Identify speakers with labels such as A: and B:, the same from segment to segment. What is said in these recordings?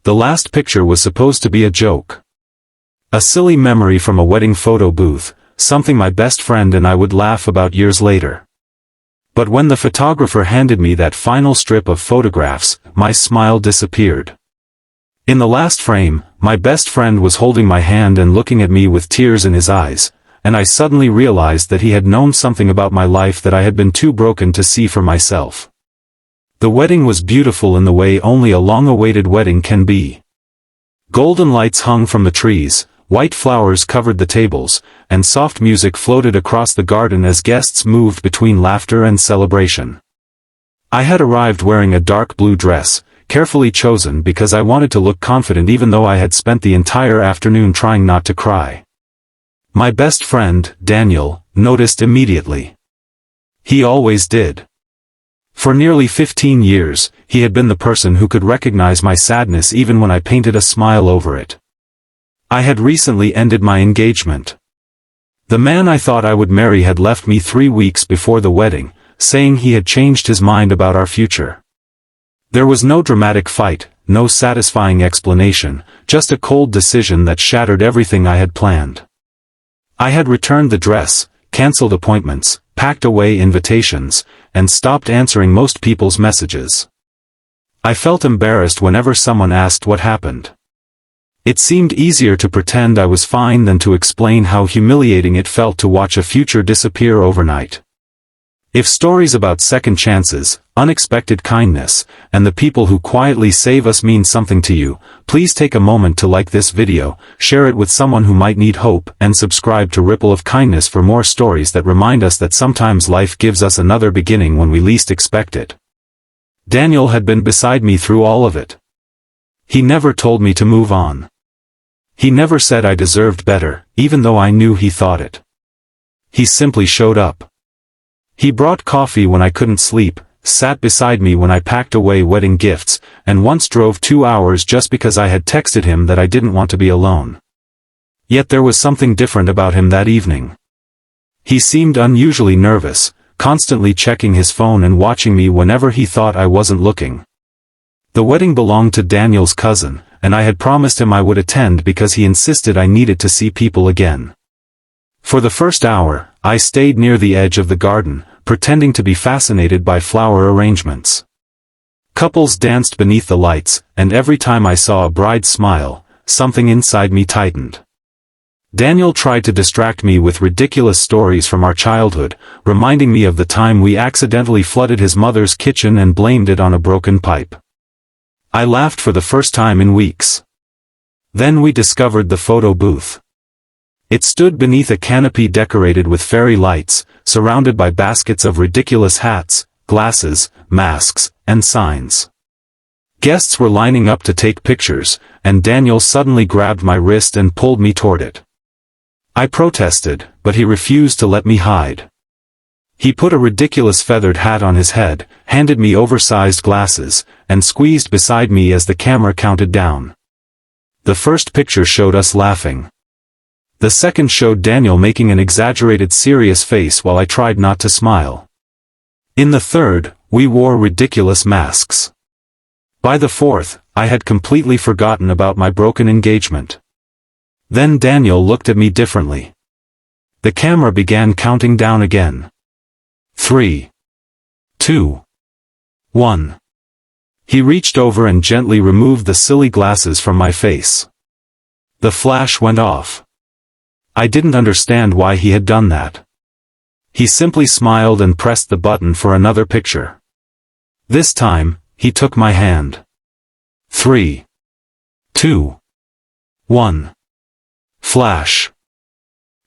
A: The last picture was supposed to be a joke. A silly memory from a wedding photo booth, something my best friend and I would laugh about years later. But when the photographer handed me that final strip of photographs, my smile disappeared. In the last frame, my best friend was holding my hand and looking at me with tears in his eyes, and I suddenly realized that he had known something about my life that I had been too broken to see for myself. The wedding was beautiful in the way only a long-awaited wedding can be. Golden lights hung from the trees, white flowers covered the tables, and soft music floated across the garden as guests moved between laughter and celebration. I had arrived wearing a dark blue dress, carefully chosen because I wanted to look confident even though I had spent the entire afternoon trying not to cry. My best friend, Daniel, noticed immediately. He always did. For nearly 15 years, he had been the person who could recognize my sadness even when I painted a smile over it. I had recently ended my engagement. The man I thought I would marry had left me 3 weeks before the wedding, saying he had changed his mind about our future. There was no dramatic fight, no satisfying explanation, just a cold decision that shattered everything I had planned. I had returned the dress, cancelled appointments, packed away invitations, and stopped answering most people's messages. I felt embarrassed whenever someone asked what happened. It seemed easier to pretend I was fine than to explain how humiliating it felt to watch a future disappear overnight. If stories about second chances, unexpected kindness, and the people who quietly save us mean something to you, please take a moment to like this video, share it with someone who might need hope, and subscribe to Ripple of Kindness for more stories that remind us that sometimes life gives us another beginning when we least expect it. Daniel had been beside me through all of it. He never told me to move on. He never said I deserved better, even though I knew he thought it. He simply showed up. He brought coffee when I couldn't sleep, sat beside me when I packed away wedding gifts, and once drove 2 hours just because I had texted him that I didn't want to be alone. Yet there was something different about him that evening. He seemed unusually nervous, constantly checking his phone and watching me whenever he thought I wasn't looking. The wedding belonged to Daniel's cousin, and I had promised him I would attend because he insisted I needed to see people again. For the first hour, I stayed near the edge of the garden, pretending to be fascinated by flower arrangements. Couples danced beneath the lights, and every time I saw a bride smile, something inside me tightened. Daniel tried to distract me with ridiculous stories from our childhood, reminding me of the time we accidentally flooded his mother's kitchen and blamed it on a broken pipe. I laughed for the first time in weeks. Then we discovered the photo booth. It stood beneath a canopy decorated with fairy lights, surrounded by baskets of ridiculous hats, glasses, masks, and signs. Guests were lining up to take pictures, and Daniel suddenly grabbed my wrist and pulled me toward it. I protested, but he refused to let me hide. He put a ridiculous feathered hat on his head, handed me oversized glasses, and squeezed beside me as the camera counted down. The first picture showed us laughing. The second showed Daniel making an exaggerated serious face while I tried not to smile. In the third, we wore ridiculous masks. By the fourth, I had completely forgotten about my broken engagement. Then Daniel looked at me differently. The camera began counting down again. 3, 2, 1. He reached over and gently removed the silly glasses from my face. The flash went off. I didn't understand why he had done that. He simply smiled and pressed the button for another picture. This time, he took my hand. 3, 2, 1. Flash.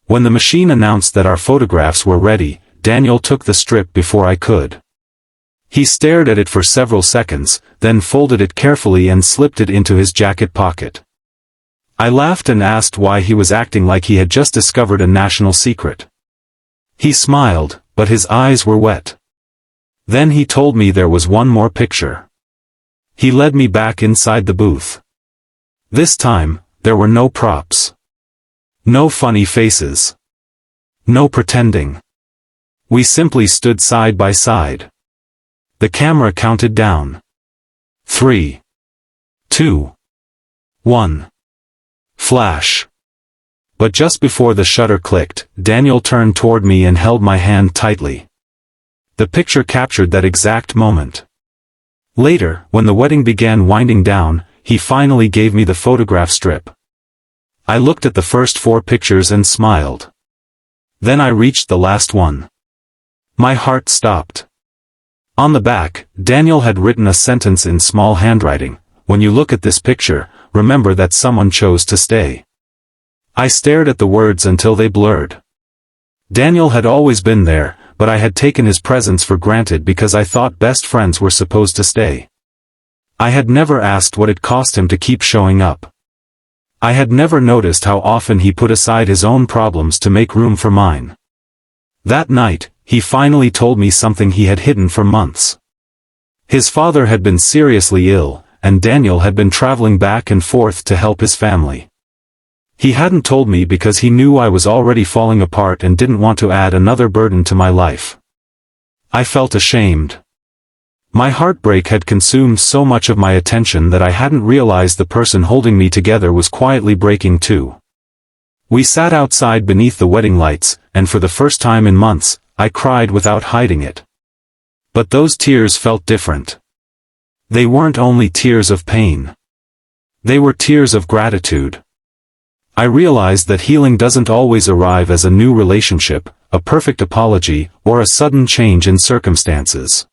A: When the machine announced that our photographs were ready, Daniel took the strip before I could. He stared at it for several seconds, then folded it carefully and slipped it into his jacket pocket. I laughed and asked why he was acting like he had just discovered a national secret. He smiled, but his eyes were wet. Then he told me there was one more picture. He led me back inside the booth. This time, there were no props. No funny faces. No pretending. We simply stood side by side. The camera counted down. 3, 2, 1. Flash. But just before the shutter clicked, Daniel turned toward me and held my hand tightly. The picture captured that exact moment. Later, when the wedding began winding down, he finally gave me the photograph strip. I looked at the first 4 pictures and smiled. Then I reached the last one. My heart stopped. On the back, Daniel had written a sentence in small handwriting: "When you look at this picture, remember that someone chose to stay." I stared at the words until they blurred. Daniel had always been there, but I had taken his presence for granted because I thought best friends were supposed to stay. I had never asked what it cost him to keep showing up. I had never noticed how often he put aside his own problems to make room for mine. That night, he finally told me something he had hidden for months. His father had been seriously ill, and Daniel had been traveling back and forth to help his family. He hadn't told me because he knew I was already falling apart and didn't want to add another burden to my life. I felt ashamed. My heartbreak had consumed so much of my attention that I hadn't realized the person holding me together was quietly breaking too. We sat outside beneath the wedding lights, and for the first time in months, I cried without hiding it. But those tears felt different. They weren't only tears of pain. They were tears of gratitude. I realized that healing doesn't always arrive as a new relationship, a perfect apology, or a sudden change in circumstances.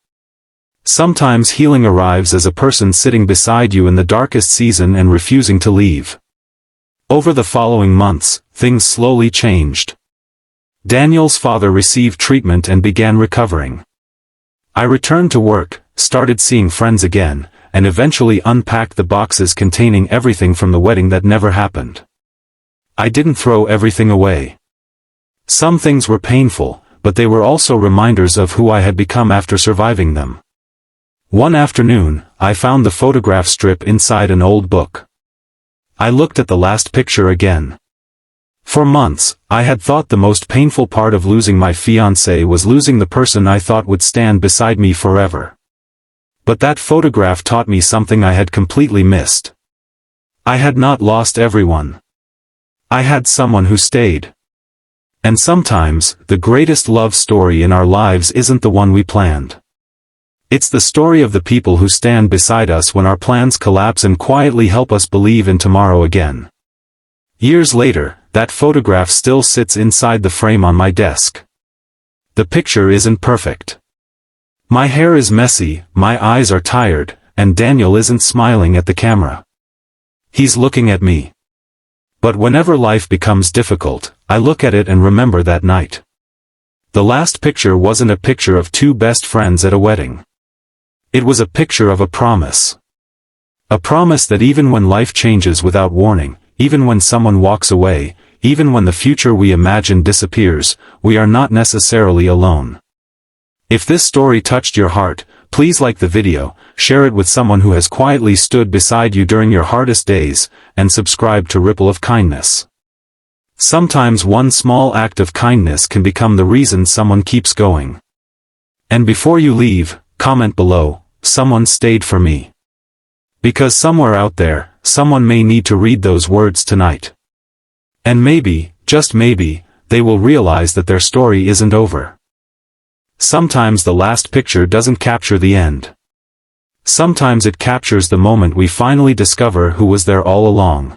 A: Sometimes healing arrives as a person sitting beside you in the darkest season and refusing to leave. Over the following months, things slowly changed. Daniel's father received treatment and began recovering. I returned to work, started seeing friends again, and eventually unpacked the boxes containing everything from the wedding that never happened. I didn't throw everything away. Some things were painful, but they were also reminders of who I had become after surviving them. One afternoon, I found the photograph strip inside an old book. I looked at the last picture again. For months, I had thought the most painful part of losing my fiancé was losing the person I thought would stand beside me forever. But that photograph taught me something I had completely missed. I had not lost everyone. I had someone who stayed. And sometimes, the greatest love story in our lives isn't the one we planned. It's the story of the people who stand beside us when our plans collapse and quietly help us believe in tomorrow again. Years later, that photograph still sits inside the frame on my desk. The picture isn't perfect. My hair is messy, my eyes are tired, and Daniel isn't smiling at the camera. He's looking at me. But whenever life becomes difficult, I look at it and remember that night. The last picture wasn't a picture of 2 best friends at a wedding. It was a picture of a promise. A promise that even when life changes without warning, even when someone walks away, even when the future we imagine disappears, we are not necessarily alone. If this story touched your heart, please like the video, share it with someone who has quietly stood beside you during your hardest days, and subscribe to Ripple of Kindness. Sometimes one small act of kindness can become the reason someone keeps going. And before you leave, comment below, "Someone stayed for me." Because somewhere out there, someone may need to read those words tonight. And maybe, just maybe, they will realize that their story isn't over. Sometimes the last picture doesn't capture the end. Sometimes it captures the moment we finally discover who was there all along.